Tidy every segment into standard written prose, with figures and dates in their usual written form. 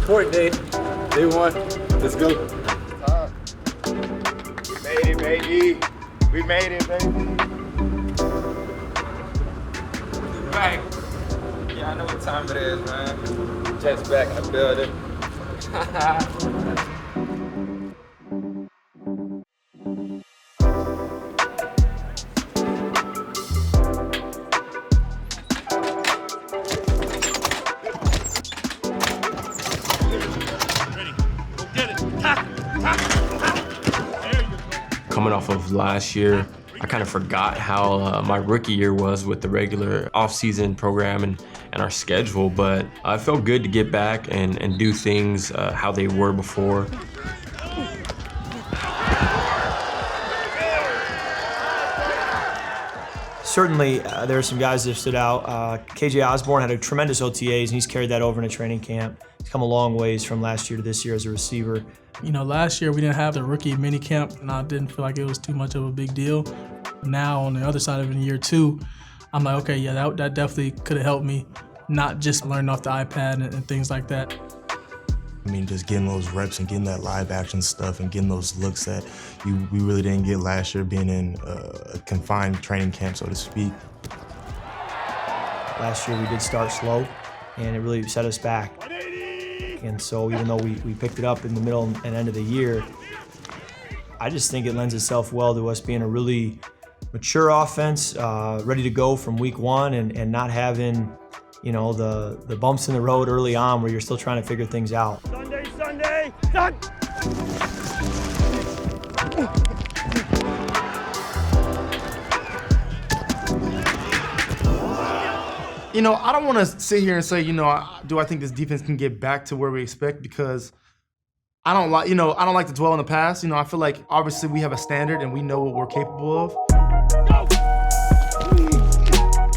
important day. Day one. Let's go. We made it, baby. We made it, baby. Back. Yeah, I know what time it is, man. Jets back in the building. Coming off of last year, I kind of forgot how my rookie year was with the regular off-season program and our schedule, but it felt good to get back and do things how they were before. Certainly, there are some guys that stood out. KJ Osborne had a tremendous OTAs, and he's carried that over into training camp. He's come a long ways from last year to this year as a receiver. You know, last year we didn't have the rookie mini camp, and I didn't feel like it was too much of a big deal. Now, on the other side of it in year two, I'm like, okay, yeah, that definitely could have helped me, not just learning off the iPad and things like that. I mean, just getting those reps and getting that live action stuff and getting those looks that we really didn't get last year being in a confined training camp, so to speak. Last year we did start slow, and it really set us back. And so even though we picked it up in the middle and end of the year, I just think it lends itself well to us being a really mature offense, ready to go from week one and not having, you know, the bumps in the road early on where you're still trying to figure things out. Sunday, Sun! You know, I don't want to sit here and say, you know, do I think this defense can get back to where we expect, because I don't like to dwell in the past. You know, I feel like obviously we have a standard and we know what we're capable of.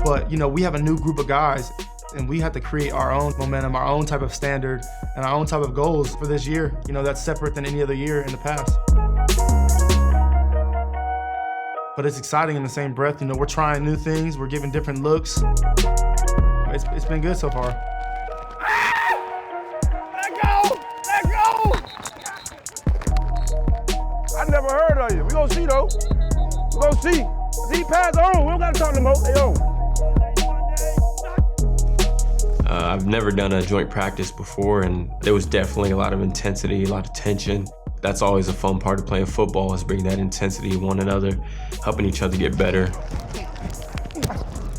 But, you know, we have a new group of guys and we have to create our own momentum, our own type of standard, and our own type of goals for this year. You know, that's separate than any other year in the past. But it's exciting in the same breath. You know, we're trying new things. We're giving different looks. It's been good so far. Let go! Let go! I never heard of you. We gonna see though. We gonna see. See, pads on. We don't gotta talk no more. They on. I've never done a joint practice before, and there was definitely a lot of intensity, a lot of tension. That's always a fun part of playing football, is bringing that intensity to one another, helping each other get better.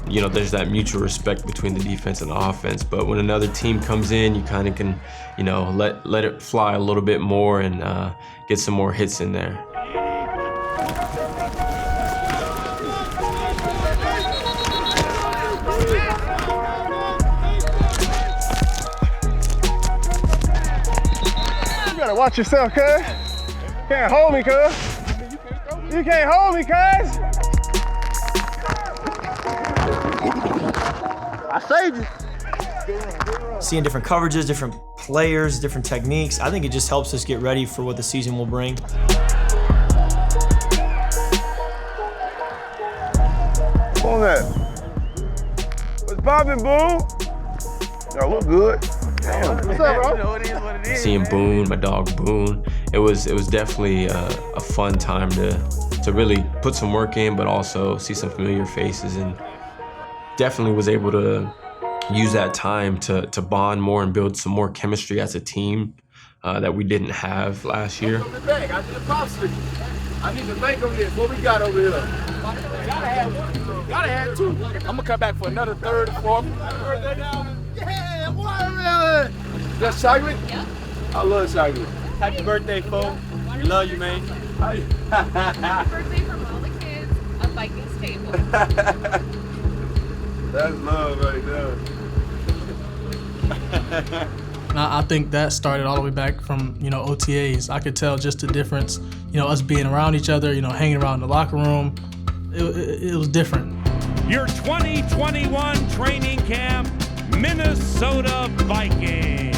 You know, there's that mutual respect between the defense and the offense, but when another team comes in, you kind of can, you know, let it fly a little bit more and get some more hits in there. You better watch yourself, cuz. Can't hold me, cuz. You can't hold me, cuz. I saved you. Seeing different coverages, different players, different techniques, I think it just helps us get ready for what the season will bring. On that. What's poppin', Boone? Y'all look good. Damn. What's up, bro? You know, it is what it is. Seeing Boone, my dog Boone, it was definitely a fun time to really put some work in, but also see some familiar faces, and definitely was able to use that time to bond more and build some more chemistry as a team that we didn't have last year. I need a pop stick. I need to think of this. What we got over here? Gotta have one. Gotta have two. I'm gonna come back for another third, fourth. Yeah, watermelon. That's chocolate? Yeah. I love chocolate. Happy birthday, folks. We love you, man. Happy birthday from all the kids at Vikings table. That's love right there. I think that started all the way back from, you know, OTAs. I could tell just the difference, you know, us being around each other, you know, hanging around in the locker room. It was different. Your 2021 training camp, Minnesota Vikings.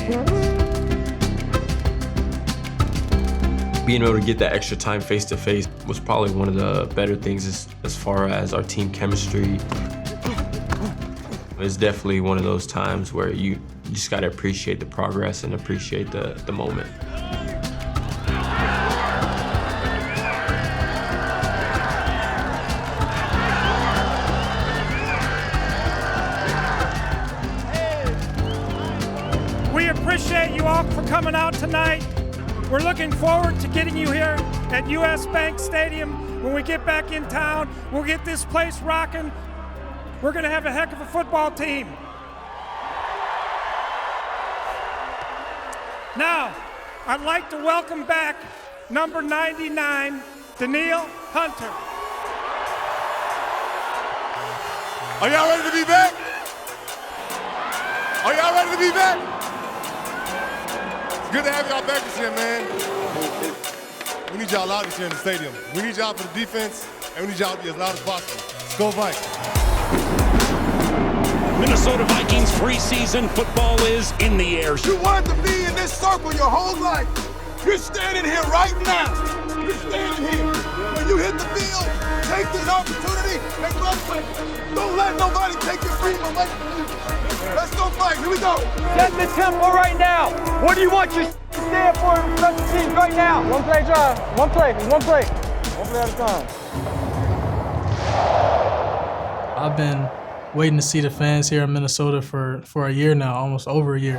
Being able to get that extra time face-to-face was probably one of the better things as far as our team chemistry. It's definitely one of those times where you You just gotta appreciate the progress and appreciate the moment. We appreciate you all for coming out tonight. We're looking forward to getting you here at US Bank Stadium. When we get back in town, we'll get this place rocking. We're gonna have a heck of a football team. Now, I'd like to welcome back number 99, Daniil Hunter. Are y'all ready to be back? Are y'all ready to be back? It's good to have y'all back this year, man. We need y'all loud this year in the stadium. We need y'all for the defense, and we need y'all to be as loud as possible. Let's go Vikings. Minnesota Vikings preseason football is in the air. You wanted to be in this circle your whole life. You're standing here right now. You're standing here. When you hit the field, take this opportunity and go play. Don't let nobody take your freedom away from you. Let's go fight. Here we go. Set the tempo right now. What do you want your to stand for in special teams right now? One play drive. One play. One play. One play at a time. I've been waiting to see the fans here in Minnesota for a year now, almost over a year.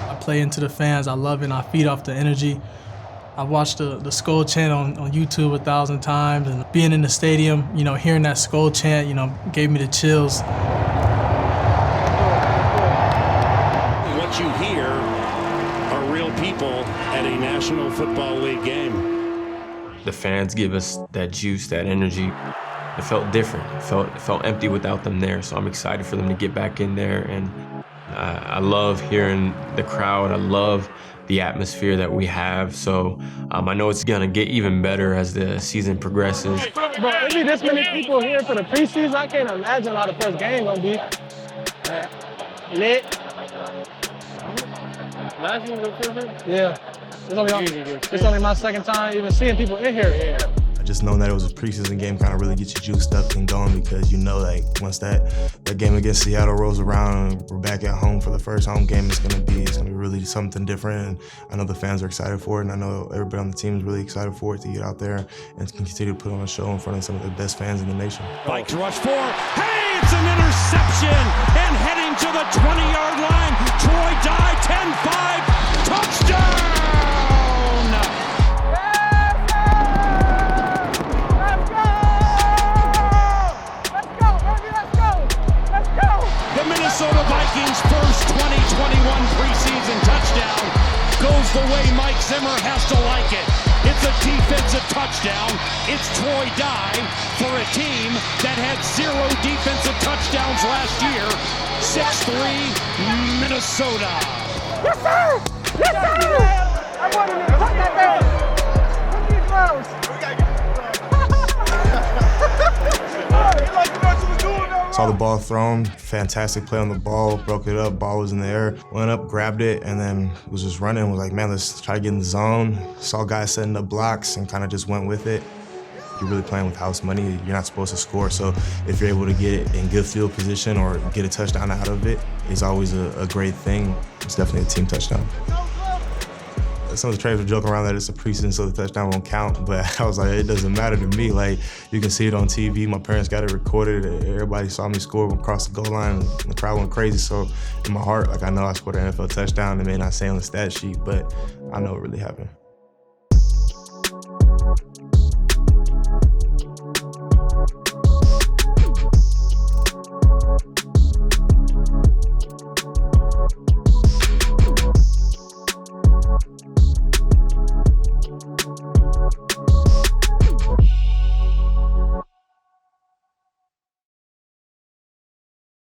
I play into the fans. I love it, and I feed off the energy. I've watched the Skull chant on YouTube 1,000 times, and being in the stadium, you know, hearing that Skull chant, you know, gave me the chills. What you hear are real people at a National Football League game. The fans give us that juice, that energy. It felt different. It felt empty without them there. So I'm excited for them to get back in there. And I love hearing the crowd. I love the atmosphere that we have. So I know it's gonna get even better as the season progresses. Bro, it be this many people here for the preseason. I can't imagine how the first game gonna be. Lit. Last year was the first game? Yeah. It's only my second time even seeing people in here. Just knowing that it was a preseason game kind of really gets you juiced up and going, because you know, like, once that game against Seattle rolls around and we're back at home for the first home game, it's gonna be really something different. And I know the fans are excited for it, and I know everybody on the team is really excited for it to get out there and continue to put on a show in front of some of the best fans in the nation. Vikes rush for, hey, it's an interception, and heading to the 20-yard line, Troy Dye, 10-5, touchdown! Minnesota Vikings' first 2021 preseason touchdown goes the way Mike Zimmer has to like it. It's a defensive touchdown. It's Troy Dye for a team that had 0 defensive touchdowns last year. 6-3 Minnesota. Yes, sir! Yes, sir! I wanted to touch that down. Put these rounds. Saw the ball thrown, fantastic play on the ball, broke it up, ball was in the air, went up, grabbed it, and then was just running, was like, man, let's try to get in the zone. Saw guys setting up blocks and kind of just went with it. You're really playing with house money, you're not supposed to score, so if you're able to get it in good field position or get a touchdown out of it, it's always a great thing. It's definitely a team touchdown. Some of the trainers were joking around that it's a preseason, so the touchdown won't count, but I was like, it doesn't matter to me. Like, you can see it on TV. My parents got it recorded. Everybody saw me score across the goal line, and the crowd went crazy. So in my heart, like, I know I scored an NFL touchdown. It may not say on the stat sheet, but I know it really happened.